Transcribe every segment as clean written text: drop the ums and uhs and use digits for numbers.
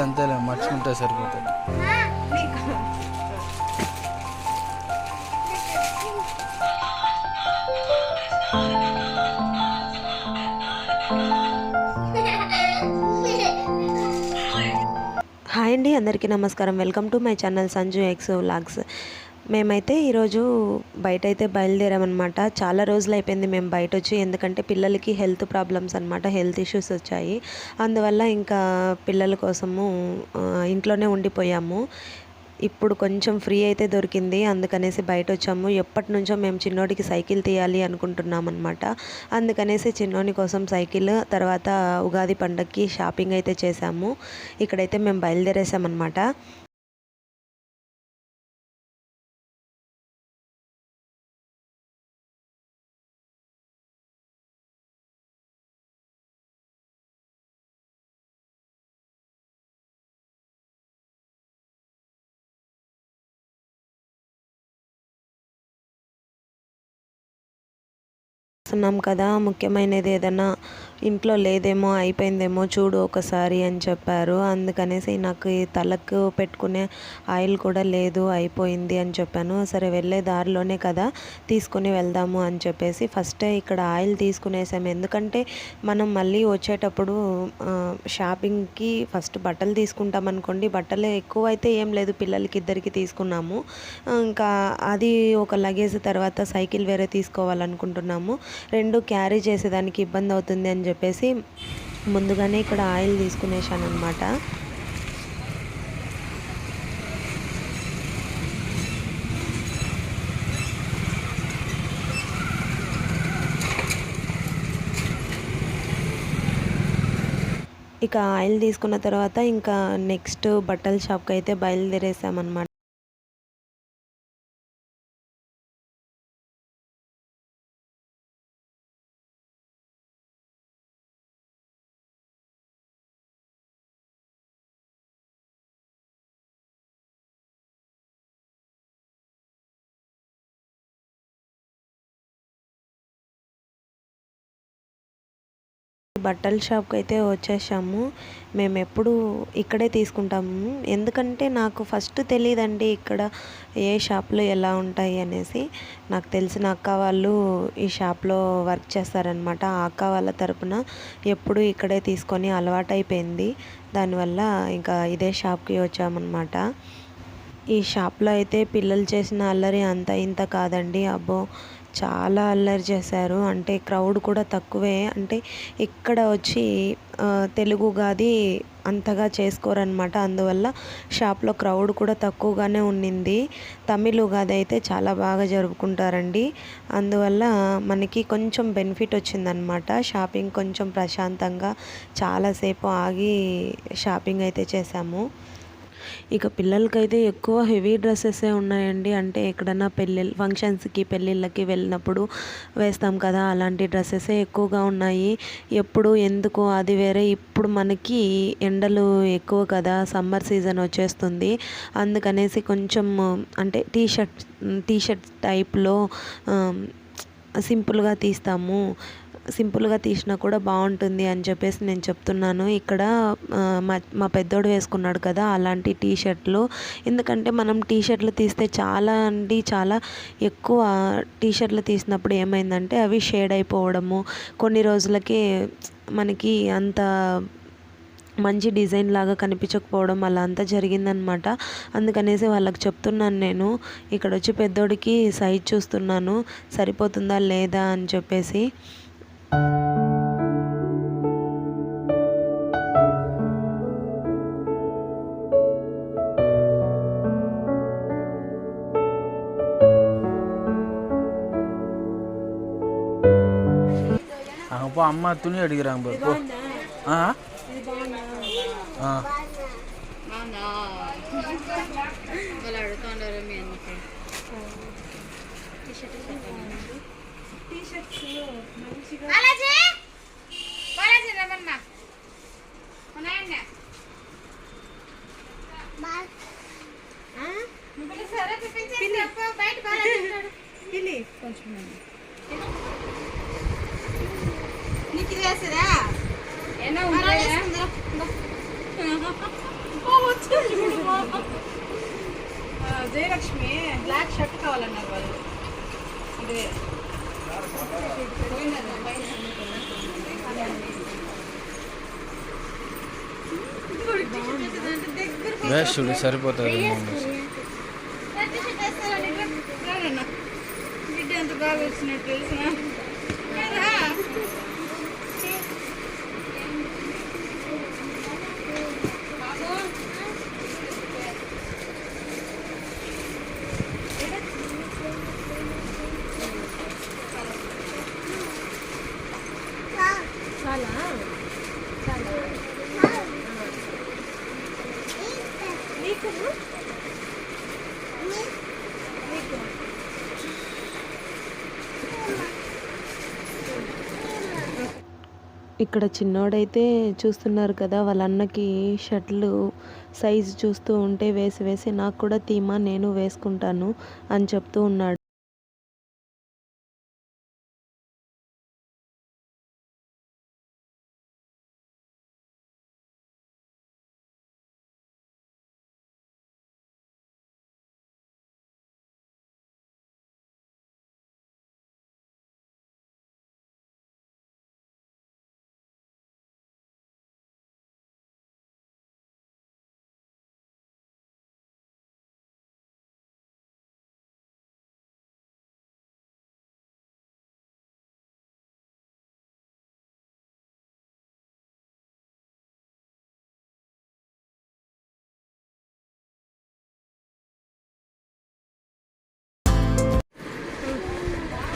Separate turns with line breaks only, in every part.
అంతేలే మర్చుకుంటే సరిపోతుంది.
హాయ్ అండి, అందరికీ నమస్కారం. Welcome to my channel Sanju X vlogs. మేమైతే ఈరోజు బయట అయితే బయలుదేరామన్నమాట. చాలా రోజులు అయిపోయింది మేము బయట వచ్చి, ఎందుకంటే పిల్లలకి హెల్త్ ప్రాబ్లమ్స్ అనమాట, హెల్త్ ఇష్యూస్ వచ్చాయి. అందువల్ల ఇంకా పిల్లల కోసము ఇంట్లోనే ఉండిపోయాము. ఇప్పుడు కొంచెం ఫ్రీ అయితే దొరికింది, అందుకనేసి బయట వచ్చాము. ఎప్పటి నుంచో మేము చిన్నోడికి సైకిల్ తీయాలి అనుకుంటున్నాం అనమాట. అందుకనేసి చిన్నోడి కోసం సైకిల్, తర్వాత ఉగాది పండగకి షాపింగ్ అయితే చేసాము. ఇక్కడైతే మేము బయలుదేరేసామన్నమాట. ఉన్నాం కదా, ముఖ్యమైనది ఏదైనా ఇంట్లో లేదేమో, అయిపోయిందేమో చూడు ఒకసారి అని చెప్పారు. అందుకనేసి నాకు ఈ తలకు పెట్టుకునే ఆయిల్ కూడా లేదు, అయిపోయింది అని చెప్పాను. సరే వెళ్ళే దారిలోనే కదా తీసుకుని వెళ్దాము అని చెప్పేసి ఫస్టే ఇక్కడ ఆయిల్ తీసుకునేసాము. ఎందుకంటే మనం మళ్ళీ వచ్చేటప్పుడు షాపింగ్కి ఫస్ట్ బట్టలు తీసుకుంటాం అనుకోండి, బట్టలు ఎక్కువ అయితే ఏం లేదు, పిల్లలకి ఇద్దరికి తీసుకున్నాము. ఇంకా అది ఒక లగేజ్, తర్వాత సైకిల్ వేరే తీసుకోవాలనుకుంటున్నాము. రెండు క్యారీ చేసేదానికి ఇబ్బంది అవుతుంది అని చెప్పేసి ముందుగానే ఇక్కడ ఆయిల్ తీసుకునేసాను అనమాట. ఇక ఆయిల్ తీసుకున్న తర్వాత ఇంకా నెక్స్ట్ బట్టల షాప్కి అయితే బయలుదేరేసామన్నమాట. బట్టల షాప్కి అయితే వచ్చేసాము. మేము ఎప్పుడు ఇక్కడే తీసుకుంటాము, ఎందుకంటే నాకు ఫస్ట్ తెలియదండి ఇక్కడ ఏ షాప్లో ఎలా ఉంటాయి అనేసి. నాకు తెలిసిన అక్క వాళ్ళు ఈ షాప్లో వర్క్ చేస్తారనమాట. ఆ అక్క వాళ్ళ తరపున ఎప్పుడు ఇక్కడే తీసుకొని అలవాటైపోయింది. దానివల్ల ఇంకా ఇదే షాప్కి వచ్చామన్నమాట. ఈ షాప్లో అయితే పిల్లలు చేసిన అల్లరి అంత ఇంత కాదండి, అబ్బో చాలా అల్లరి చేశారు. అంటే క్రౌడ్ కూడా తక్కువే, అంటే ఇక్కడ వచ్చి తెలుగు ఉగాది అంతగా చేసుకోరనమాట. అందువల్ల షాప్లో క్రౌడ్ కూడా తక్కువగానే ఉండింది. తమిళ ఉగాది అయితే చాలా బాగా జరుపుకుంటారండి. అందువల్ల మనకి కొంచెం బెనిఫిట్ వచ్చిందనమాట. షాపింగ్ కొంచెం ప్రశాంతంగా చాలాసేపు ఆగి షాపింగ్ అయితే చేసాము. ఇక పిల్లలకైతే ఎక్కువ హెవీ డ్రెస్సెసే ఉన్నాయండి. అంటే ఎక్కడన్నా ఫంక్షన్స్కి పెళ్ళిళ్ళకి వెళ్ళినప్పుడు వేస్తాం కదా, అలాంటి డ్రెస్సెసే ఎక్కువగా ఉన్నాయి. ఎప్పుడు ఎందుకు అది వేరే, ఇప్పుడు మనకి ఎండలు ఎక్కువ కదా, సమ్మర్ సీజన్ వచ్చేస్తుంది. అందుకనేసి కొంచెం అంటే టీషర్ట్ టైప్లో సింపుల్గా తీస్తాము. సింపుల్గా తీసినా కూడా బాగుంటుంది అని చెప్పేసి నేను చెప్తున్నాను. ఇక్కడ మా పెద్దోడు వేసుకున్నాడు కదా అలాంటి టీషర్ట్లు. ఎందుకంటే మనం టీషర్ట్లు తీస్తే చాలా ఎక్కువ టీషర్ట్లు తీసినప్పుడు ఏమైందంటే అవి షేడ్ అయిపోవడము, కొన్ని రోజులకి మనకి అంత మంచి డిజైన్ లాగా కనిపించకపోవడం, అలా అంతా జరిగిందనమాట. అందుకనేసి వాళ్ళకి చెప్తున్నాను నేను, ఇక్కడ వచ్చి పెద్దోడికి సైజ్ చూస్తున్నాను సరిపోతుందా లేదా అని చెప్పేసి.
அப்போ அம்மா துணி அடிக்கிறாங்க இப்போ.
జయలక్ష్మి బ్లాక్ షర్ట్ కావాలన్నారు వాళ్ళు. ఇదే
వేస్ట్ సరిపోతుంది
బిడ్డ ఎంత బాగా వచ్చినట్టు తెలిసిన
ఇక్కడ చిన్నోడైతే చూస్తున్నారు కదా, వాళ్ళ అన్నకి షర్ట్లు సైజు చూస్తూ ఉంటే వేసి వేసి నాకు కూడా తీమా నేను వేసుకుంటాను అని చెప్తూ ఉన్నాడు.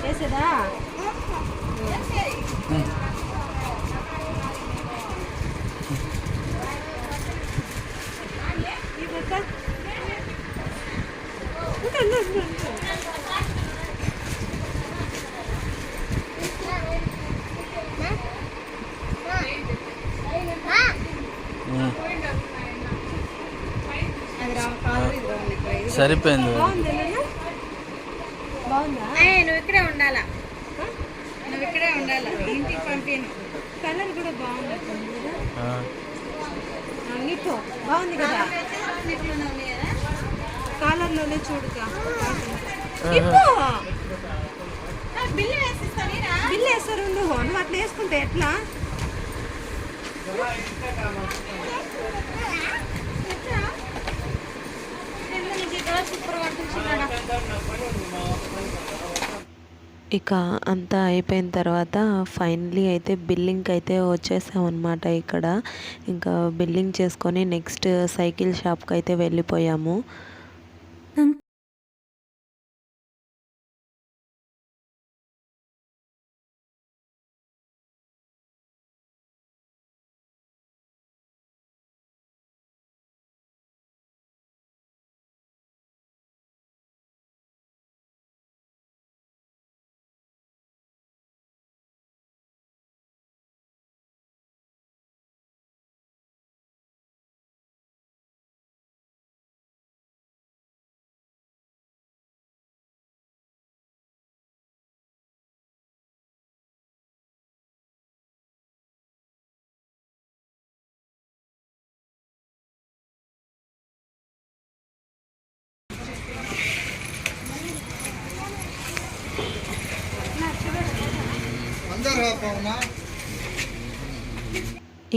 వేసేదా
సరిపోయింది.
బాగుందా? నువ్వు ఇక్కడే ఉండాలా, నువ్వు ఇక్కడే ఉండాలా, ఇంటికి పంపిను. కలర్ కూడా బాగుంది నీతో బాగుంది కదా, కాలర్లోనే చూడుగా. బిల్లు వేస్తారు నువ్వు అట్లా వేసుకుంటే ఎట్లా?
ఇక అంతా అయిపోయిన తర్వాత ఫైనలీ అయితే బిల్లింగ్ అయితే వచ్చేసామన్నమాట. ఇక్కడ ఇంకా బిల్లింగ్ చేసుకొని నెక్స్ట్ సైకిల్ షాప్కి అయితే వెళ్ళిపోయాము.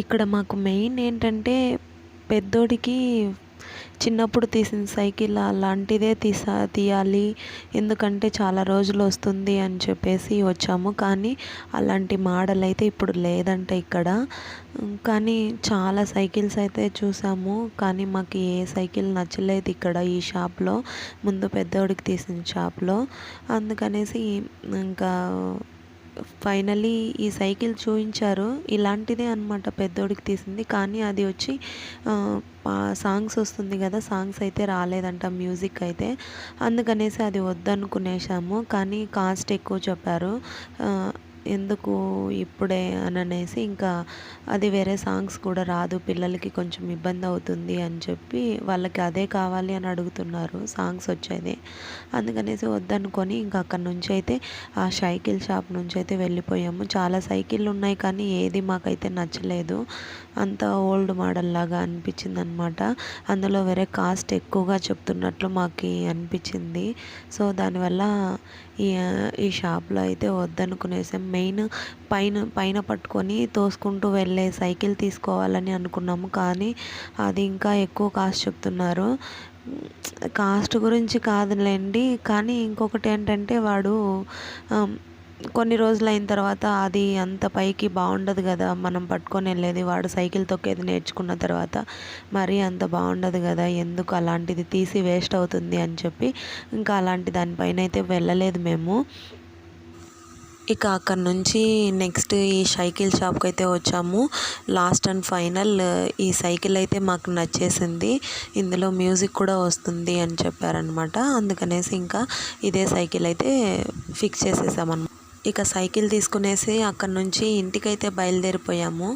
ఇక్కడ మాకు మెయిన్ ఏంటంటే పెద్దోడికి చిన్నప్పుడు తీసిన సైకిల్ అలాంటిదే తీయాలి, ఎందుకంటే చాలా రోజులు వస్తుంది అని చెప్పేసి వచ్చాము. కానీ అలాంటి మోడల్ అయితే ఇప్పుడు లేదంట ఇక్కడ. కానీ చాలా సైకిల్స్ అయితే చూసాము, కానీ మాకు ఏ సైకిల్ నచ్చలేదు ఇక్కడ ఈ షాప్లో, ముందు పెద్దోడికి తీసిన షాప్లో. అందుకనేసి ఇంకా ఫైనలీ ఈ సైకిల్ చూపించారు, ఇలాంటిదే అనమాట పెద్దోడికి తీసింది. కానీ అది వచ్చి సాంగ్స్ వస్తుంది కదా, సాంగ్స్ అయితే రాలేదంట, మ్యూజిక్ అయితే. అందుకనేసి అది వద్దనుకునేసాము. కానీ కాస్ట్ ఎక్కువ చెప్పారు. ఎందుకు ఇప్పుడే అని అనేసి ఇంకా అది వేరే సాంగ్స్ కూడా రాదు, పిల్లలకి కొంచెం ఇబ్బంది అవుతుంది అని చెప్పి వాళ్ళకి అదే కావాలి అని అడుగుతున్నారు, సాంగ్స్ వచ్చేది. అందుకనేసి వద్దనుకొని ఇంకా అక్కడి నుంచి అయితే ఆ సైకిల్ షాప్ నుంచి అయితే వెళ్ళిపోయాము. చాలా సైకిళ్ళు ఉన్నాయి కానీ ఏది మాకైతే నచ్చలేదు, అంత ఓల్డ్ మోడల్ లాగా అనిపించింది అనమాట. అందులో వేరే కాస్ట్ ఎక్కువగా చెప్తున్నట్లు మాకు అనిపించింది. సో దానివల్ల ఈ ఈ షాప్లో అయితే వద్దనుకునేసాం. మెయిన్ పైన పైన పట్టుకొని తోసుకుంటూ వెళ్ళే సైకిల్ తీసుకోవాలని అనుకున్నాము, కానీ అది ఇంకా ఎక్కువ కాస్ట్ చెప్తున్నారు. కాస్ట్ గురించి కాదులేండి, కానీ ఇంకొకటి ఏంటంటే వాడు కొన్ని రోజులు అయిన తర్వాత అది అంత పైకి బాగుండదు కదా, మనం పట్టుకొని వెళ్ళేది. వాడు సైకిల్ తొక్కేది నేర్చుకున్న తర్వాత మరీ అంత బాగుండదు కదా, ఎందుకు అలాంటిది తీసి వేస్ట్ అవుతుంది అని చెప్పి ఇంకా అలాంటి దానిపైన అయితే వెళ్ళలేదు మేము. ఇక అక్కడ నుంచి నెక్స్ట్ ఈ సైకిల్ షాప్కి అయితే వచ్చాము. లాస్ట్ అండ్ ఫైనల్ ఈ సైకిల్ అయితే మాకు నచ్చేసింది, ఇందులో మ్యూజిక్ కూడా వస్తుంది అని చెప్పారనమాట. అందుకనేసి ఇంకా ఇదే సైకిల్ అయితే ఫిక్స్ చేసేసామన్నమాట. ఇక సైకిల్ తీసుకునేసి అక్కడ నుంచి ఇంటికైతే బయలుదేరిపోయాము.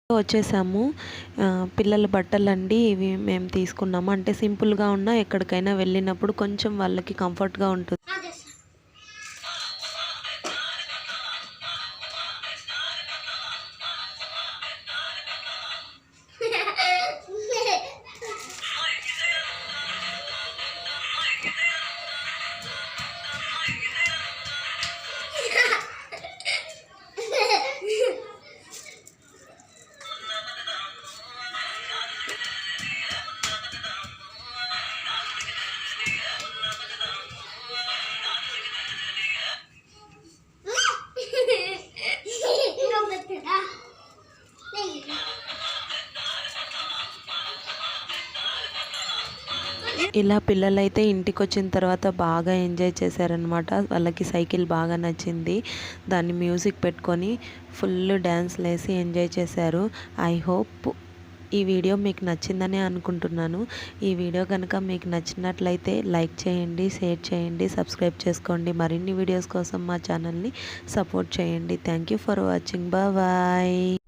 వచ్చేసాము. పిల్లల బట్టలండి ఇవి మేము తీసుకున్నాము. అంటే సింపుల్గా ఉన్నా ఎక్కడికైనా వెళ్ళినప్పుడు కొంచెం వాళ్ళకి కంఫర్ట్గా ఉంటుంది. ఇలా పిల్లలైతే ఇంటికి వచ్చిన తర్వాత బాగా ఎంజాయ్ చేశారనమాట. వాళ్ళకి సైకిల్ బాగా నచ్చింది, దాన్ని మ్యూజిక్ పెట్టుకొని ఫుల్ డ్యాన్స్లు వేసి ఎంజాయ్ చేశారు. ఐ హోప్ ఈ వీడియో మీకు నచ్చిందని అనుకుంటున్నాను. ఈ వీడియో కనుక మీకు నచ్చినట్లయితే లైక్ చేయండి, షేర్ చేయండి, సబ్స్క్రైబ్ చేసుకోండి. మరిన్ని వీడియోస్ కోసం మా ఛానల్ని సపోర్ట్ చేయండి. Thank you for watching. Bye.